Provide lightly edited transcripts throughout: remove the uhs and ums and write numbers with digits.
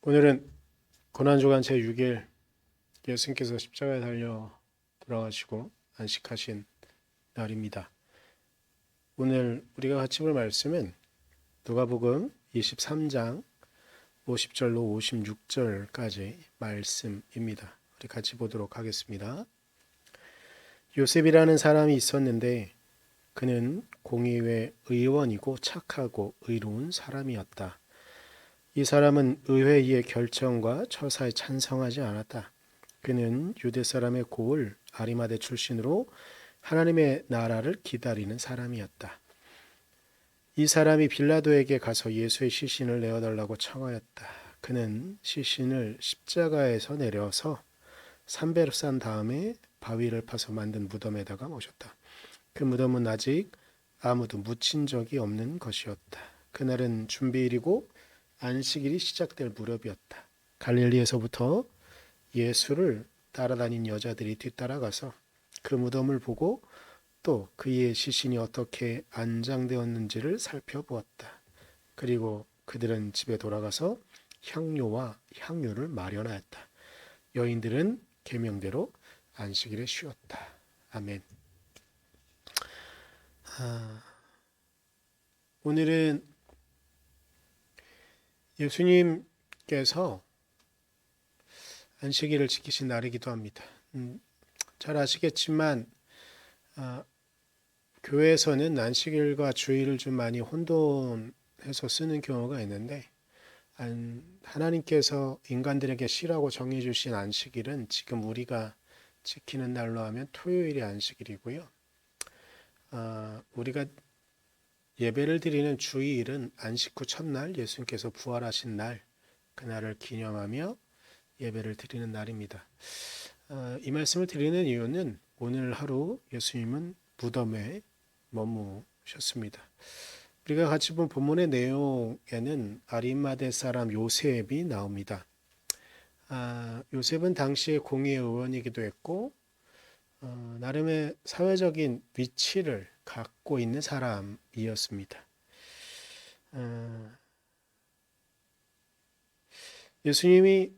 오늘은 고난주간 제6일 예수님께서 십자가에 달려 돌아가시고 안식하신 날입니다. 오늘 우리가 같이 볼 말씀은 누가복음 23장 50절로 56절까지 말씀입니다. 우리 같이 보도록 하겠습니다. 요셉이라는 사람이 있었는데 그는 공의회 의원이고 착하고 의로운 사람이었다. 이 사람은 의회의 결정과 처사에 찬성하지 않았다. 그는 유대 사람의 고을 아리마대 출신으로 하나님의 나라를 기다리는 사람이었다. 이 사람이 빌라도에게 가서 예수의 시신을 내어달라고 청하였다. 그는 시신을 십자가에서 내려서 삼배로 싼 다음에 바위를 파서 만든 무덤에다가 모셨다. 그 무덤은 아직 아무도 묻힌 적이 없는 것이었다. 그날은 준비일이고 안식일이 시작될 무렵이었다. 갈릴리에서부터 예수를 따라다닌 여자들이 뒤따라가서 그 무덤을 보고 또 그의 시신이 어떻게 안장되었는지를 살펴보았다. 그리고 그들은 집에 돌아가서 향료와 향유를 마련하였다. 여인들은 계명대로 안식일에 쉬었다. 아멘. 오늘은 예수님께서 안식일을 지키신 날이기도 합니다. 잘 아시겠지만 교회에서는 안식일과 주일을 좀 많이 혼돈해서 쓰는 경우가 있는데 하나님께서 인간들에게 시라고 정해 주신 안식일은 지금 우리가 지키는 날로 하면 토요일이 안식일이고요. 우리가 예배를 드리는 주일은 안식 후 첫날 예수님께서 부활하신 날 그날을 기념하며 예배를 드리는 날입니다. 이 말씀을 드리는 이유는 오늘 하루 예수님은 무덤에 머무셨습니다. 우리가 같이 본 본문의 내용에는 아리마대 사람 요셉이 나옵니다. 요셉은 당시의 공의회 의원이기도 했고 나름의 사회적인 위치를 갖고 있는 사람이었습니다. 예수님이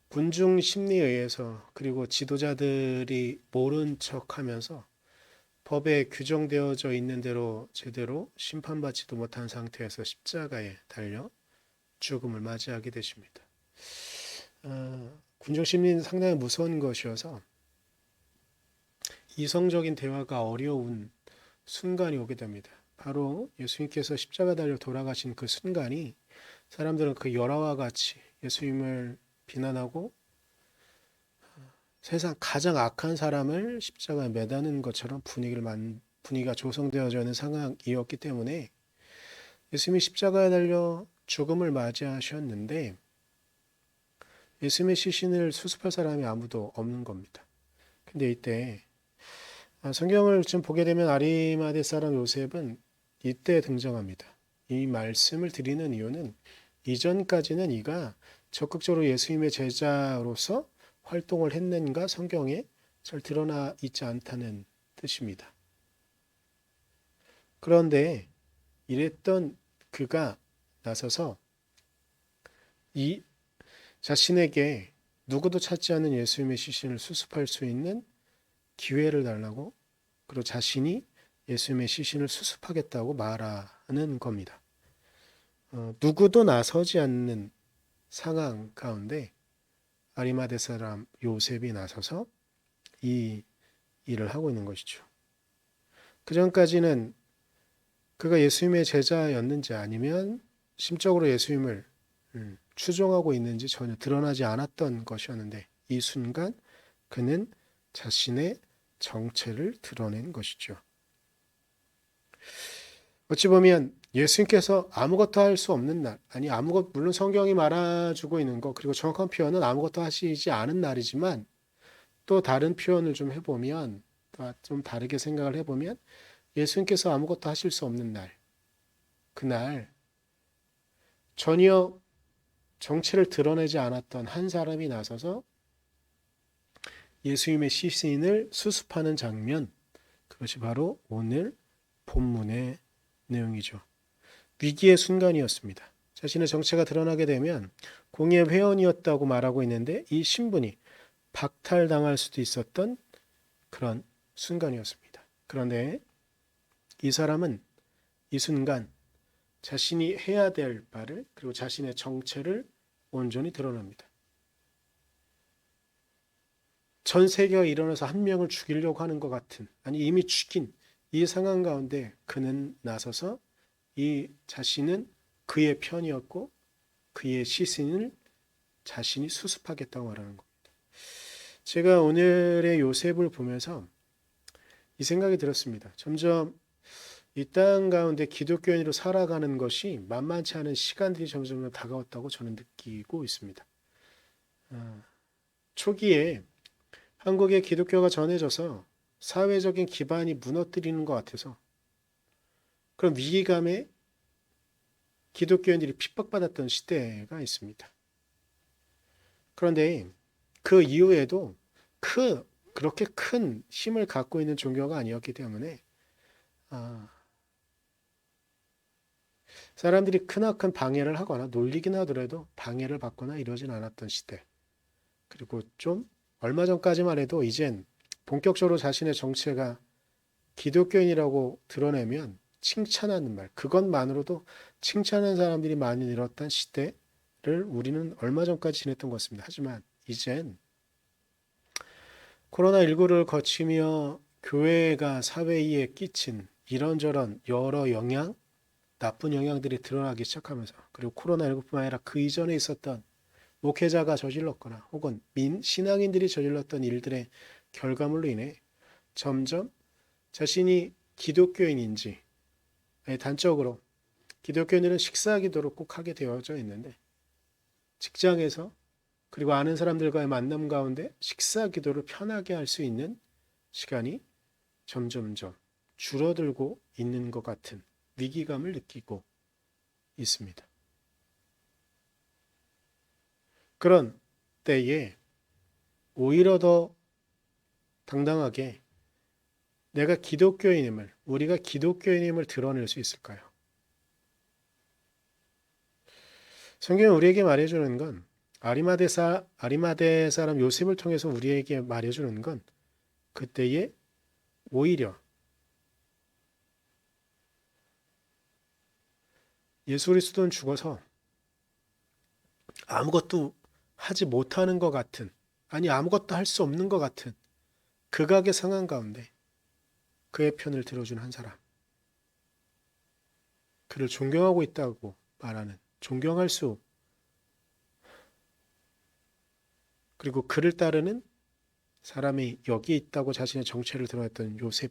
군중 심리에 의해서 그리고 지도자들이 모른 척하면서 법에 규정되어져 있는 대로 제대로 심판받지도 못한 상태에서 십자가에 달려 죽음을 맞이하게 되십니다. 군중 심리는 상당히 무서운 것이어서 이성적인 대화가 어려운 순간이 오게 됩니다. 바로 예수님께서 십자가 달려 돌아가신 그 순간이 사람들은 그 열화와 같이 예수님을 비난하고 세상 가장 악한 사람을 십자가에 매다는 것처럼 분위기가 조성되어져 있는 상황이었기 때문에 예수님이 십자가에 달려 죽음을 맞이하셨는데 예수님의 시신을 수습할 사람이 아무도 없는 겁니다. 근데 이때 성경을 좀 보게 되면 아리마대 사람 요셉은 이때 등장합니다. 이 말씀을 드리는 이유는 이전까지는 이가 적극적으로 예수님의 제자로서 활동을 했는가 성경에 잘 드러나 있지 않다는 뜻입니다. 그런데 이랬던 그가 나서서 이 자신에게 누구도 찾지 않는 예수님의 시신을 수습할 수 있는 기회를 달라고 그리고 자신이 예수님의 시신을 수습하겠다고 말하는 겁니다. 누구도 나서지 않는 상황 가운데 아리마대 사람 요셉이 나서서 이 일을 하고 있는 것이죠. 그 전까지는 그가 예수님의 제자였는지 아니면 심적으로 예수님을 추종하고 있는지 전혀 드러나지 않았던 것이었는데 이 순간 그는 자신의 정체를 드러낸 것이죠. 어찌 보면 예수님께서 아무것도 할 수 없는 날, 물론 성경이 말해주고 있는 것, 그리고 정확한 표현은 아무것도 하시지 않은 날이지만 또 다른 표현을 좀 해보면, 좀 다르게 생각을 해보면 예수님께서 아무것도 하실 수 없는 날, 그날 전혀 정체를 드러내지 않았던 한 사람이 나서서 예수님의 시신을 수습하는 장면, 그것이 바로 오늘 본문의 내용이죠. 위기의 순간이었습니다. 자신의 정체가 드러나게 되면 공예 회원이었다고 말하고 있는데 이 신분이 박탈당할 수도 있었던 그런 순간이었습니다. 그런데 이 사람은 이 순간 자신이 해야 될 바를 그리고 자신의 정체를 온전히 드러납니다. 전 세계가 일어나서 한 명을 죽이려고 하는 것 같은, 아니 이미 죽인 이 상황 가운데 그는 나서서 이 자신은 그의 편이었고 그의 시신을 자신이 수습하겠다고 말하는 겁니다. 제가 오늘의 요셉을 보면서 이 생각이 들었습니다. 점점 이 땅 가운데 기독교인으로 살아가는 것이 만만치 않은 시간들이 점점 다가왔다고 저는 느끼고 있습니다. 초기에 한국에 기독교가 전해져서 사회적인 기반이 무너뜨리는 것 같아서 그런 위기감에 기독교인들이 핍박받았던 시대가 있습니다. 그런데 그 이후에도 그렇게 큰 힘을 갖고 있는 종교가 아니었기 때문에 사람들이 크나큰 방해를 하거나 놀리긴 하더라도 방해를 받거나 이러진 않았던 시대. 그리고 좀 얼마 전까지만 해도 이젠 본격적으로 자신의 정체가 기독교인이라고 드러내면 칭찬하는 말, 그것만으로도 칭찬하는 사람들이 많이 늘었던 시대를 우리는 얼마 전까지 지냈던 것 같습니다. 하지만 이젠 코로나19를 거치며 교회가 사회에 끼친 이런저런 여러 영향, 나쁜 영향들이 드러나기 시작하면서 그리고 코로나19뿐만 아니라 그 이전에 있었던 목회자가 저질렀거나 혹은 신앙인들이 저질렀던 일들의 결과물로 인해 점점 자신이 기독교인인지 단적으로 기독교인들은 식사 기도를 꼭 하게 되어져 있는데 직장에서 그리고 아는 사람들과의 만남 가운데 식사 기도를 편하게 할 수 있는 시간이 점점점 줄어들고 있는 것 같은 위기감을 느끼고 있습니다. 그런 때에 오히려 더 당당하게 내가 기독교인임을, 우리가 기독교인임을 드러낼 수 있을까요? 성경은 우리에게 말해주는 건 아리마대 사람 요셉을 통해서 우리에게 말해주는 건 그때에 오히려 예수 그리스도는 죽어서 아무것도 하지 못하는 것 같은, 아니 아무것도 할 수 없는 것 같은 극악의 상황 가운데 그의 편을 들어준 한 사람, 그를 존경하고 있다고 말하는, 존경할 수, 그리고 그를 따르는 사람이 여기 있다고 자신의 정체를 드러냈던 요셉을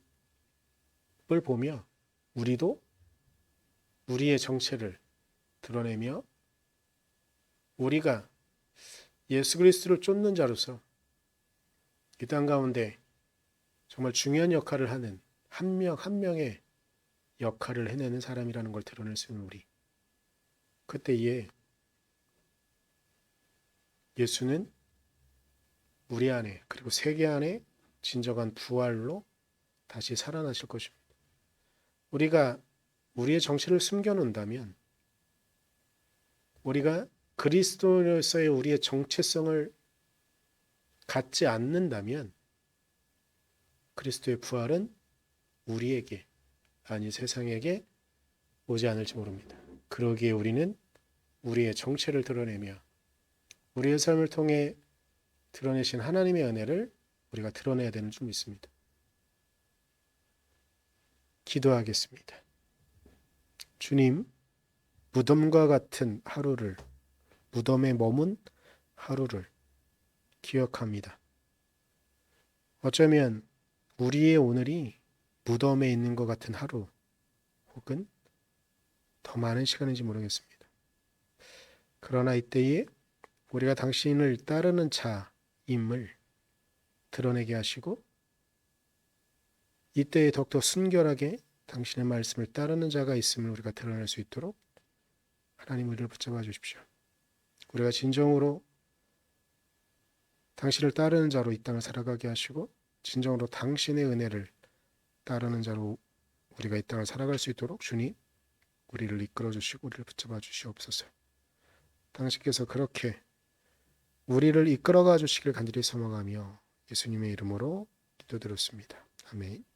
보며 우리도 우리의 정체를 드러내며 우리가 예수 그리스도를 쫓는 자로서 이 땅 가운데 정말 중요한 역할을 하는 한 명 한 명의 역할을 해내는 사람이라는 걸 드러낼 수 있는 우리. 그때에 예수는 우리 안에 그리고 세계 안에 진정한 부활로 다시 살아나실 것입니다. 우리가 우리의 정체를 숨겨놓는다면 우리가 그리스도로서의 우리의 정체성을 갖지 않는다면 그리스도의 부활은 우리에게 아니 세상에게 오지 않을지 모릅니다. 그러기에 우리는 우리의 정체를 드러내며 우리의 삶을 통해 드러내신 하나님의 은혜를 우리가 드러내야 되는 줄 믿습니다. 기도하겠습니다. 주님, 무덤과 같은 하루를, 무덤에 머문 하루를 기억합니다. 어쩌면 우리의 오늘이 무덤에 있는 것 같은 하루 혹은 더 많은 시간인지 모르겠습니다. 그러나 이때에 우리가 당신을 따르는 자임을 드러내게 하시고 이때에 더욱더 순결하게 당신의 말씀을 따르는 자가 있음을 우리가 드러낼 수 있도록 하나님 우리를 붙잡아 주십시오. 우리가 진정으로 당신을 따르는 자로 이 땅을 살아가게 하시고 진정으로 당신의 은혜를 따르는 자로 우리가 이 땅을 살아갈 수 있도록 주님 우리를 이끌어 주시고 우리를 붙잡아 주시옵소서. 당신께서 그렇게 우리를 이끌어가 주시길 간절히 소망하며 예수님의 이름으로 기도드렸습니다. 아멘.